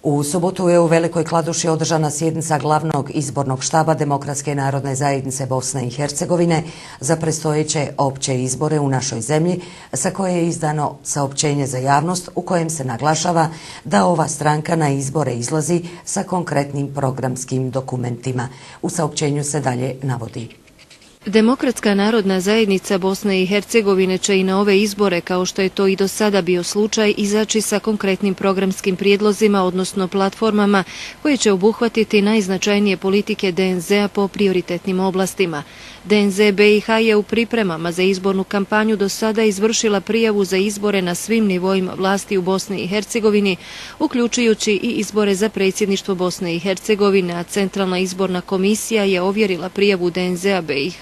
U subotu je u Velikoj Kladuši održana sjednica glavnog izbornog štaba Demokratske narodne zajednice Bosne i Hercegovine za predstojeće opće izbore u našoj zemlji, sa koje je izdano saopćenje za javnost u kojem se naglašava da ova stranka na izbore izlazi sa konkretnim programskim dokumentima. U saopćenju se dalje navodi: Demokratska narodna zajednica Bosne i Hercegovine će i na ove izbore, kao što je to i do sada bio slučaj, izaći sa konkretnim programskim prijedlozima, odnosno platformama koje će obuhvatiti najznačajnije politike DNZ-a po prioritetnim oblastima. DNZ BiH je u pripremama za izbornu kampanju do sada izvršila prijavu za izbore na svim nivoima vlasti u Bosni i Hercegovini, uključujući i izbore za predsjedništvo Bosne i Hercegovine, a Centralna izborna komisija je ovjerila prijavu DNZ-a BiH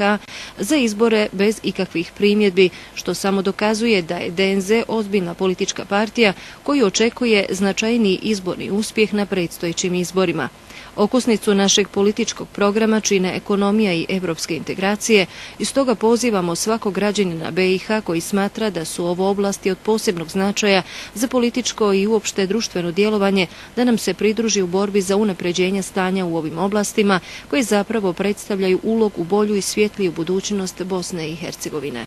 za izbore bez ikakvih primjedbi, što samo dokazuje da je DNZ ozbiljna politička partija koju očekuje značajniji izborni uspjeh na predstojećim izborima. Okosnicu našeg političkog programa čine ekonomija i evropske integracije i stoga pozivamo svakog građanina BiH koji smatra da su ovo oblasti od posebnog značaja za političko i uopšte društveno djelovanje da nam se pridruži u borbi za unapređenje stanja u ovim oblastima koje zapravo predstavljaju ulog u bolju i svjetliju budućnost Bosne i Hercegovine.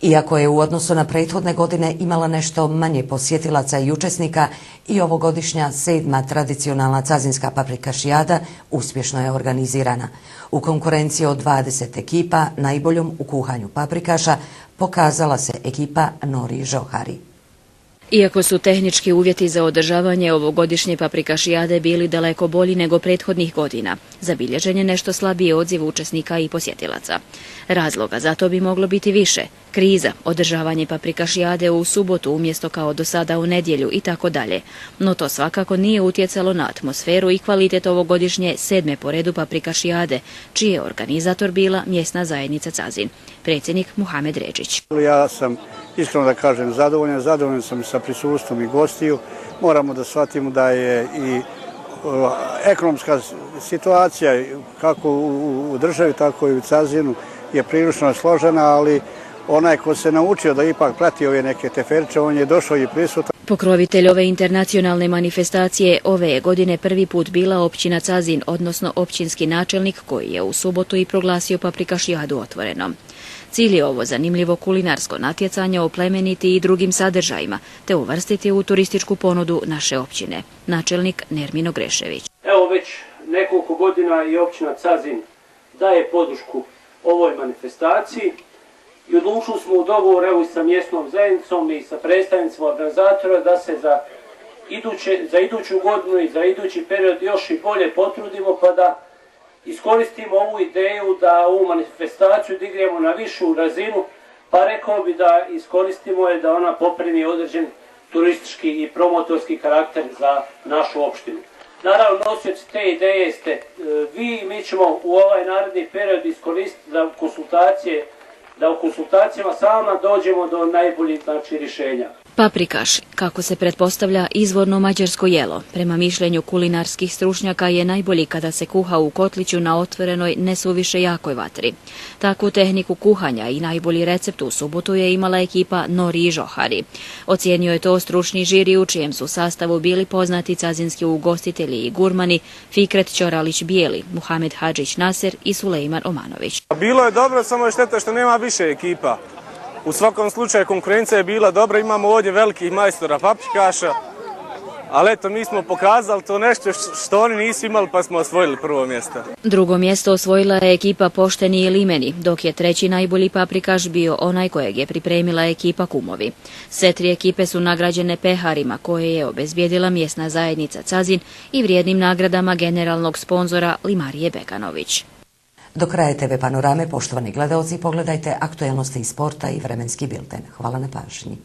Iako je u odnosu na prethodne godine imala nešto manje posjetilaca i učesnika, i ovogodišnja 7. tradicionalna cazinska paprikašijada uspješno je organizirana. U konkurenciji od 20 ekipa najboljom u kuhanju paprikaša pokazala se ekipa Nori Žohari. Iako su tehnički uvjeti za održavanje ovogodišnje paprikašijade bili daleko bolji nego prethodnih godina, zabilježen je nešto slabiji odziv učesnika i posjetilaca. Razloga za to bi moglo biti više: kriza, održavanje paprikašijade u subotu umjesto kao do sada u nedjelju i tako dalje. No to svakako nije utjecalo na atmosferu i kvalitet ovogodišnje 7. po redu paprikašijade, čiji je organizator bila mjesna zajednica Cazin. Predsjednik Muhamed Rečić. Ja sam iskreno da kažem zadovoljan sam sa prisustvom i gostiju. Moramo da shvatimo da je i ekonomska situacija kako u državi, tako i u Cazinu je prilično složena, ali onaj ko se naučio da ipak prati ove neke teferiče, on je došao i prisutan. Pokrovitelj ove internacionalne manifestacije ove je godine prvi put bila općina Cazin, odnosno općinski načelnik koji je u subotu i proglasio paprikašijadu otvorenom. Cilj je ovo zanimljivo kulinarsko natjecanje oplemeniti i drugim sadržajima, te uvrstiti u turističku ponudu naše općine. Načelnik Nermino Grešević. Evo već nekoliko godina i općina Cazin daje podršku ovoj manifestaciji i odlučili smo u dogovoru evo i sa mjesnom zajednicom i sa predstavnicima organizatora da se za iduću godinu i za idući period još i bolje potrudimo, pa da iskoristimo ovu ideju da ovu manifestaciju dignemo na višu razinu, pa rekao bi da iskoristimo je da ona poprimi određen turistički i promotorski karakter za našu opštinu. Naravno, nosioci te ideje ste vi i mi ćemo u ovaj naredni period iskoristiti da u konsultacijama sama dođemo do najboljih rješenja. Paprikaš, kako se pretpostavlja, izvorno mađarsko jelo, prema mišljenju kulinarskih stručnjaka je najbolji kada se kuha u kotliću na otvorenoj, ne suviše jakoj vatri. Takvu tehniku kuhanja i najbolji recept u subotu je imala ekipa Nori Žohari. Ocijenio je to stručni žiri u čijem su sastavu bili poznati cazinski ugostitelji i gurmani Fikret Ćoralić Bijeli, Muhamed Hadžić Naser i Sulejman Omanović. Bilo je dobro, samo je šteta što nema više ekipa. U svakom slučaju konkurencija je bila dobra, imamo ovdje velikih majstora paprikaša, ali eto, mi smo pokazali to nešto što oni nisu imali, pa smo osvojili prvo mjesto. Drugo mjesto osvojila je ekipa Pošteni i Limeni, dok je treći najbolji paprikaš bio onaj kojeg je pripremila ekipa Kumovi. Sve tri ekipe su nagrađene peharima koje je obezbijedila mjesna zajednica Cazin i vrijednim nagradama generalnog sponzora Limarije Bekanović. Do kraja TV Panorame, poštovani gledaoci, pogledajte aktuelnosti iz sporta i vremenski bilten. Hvala na pažnji.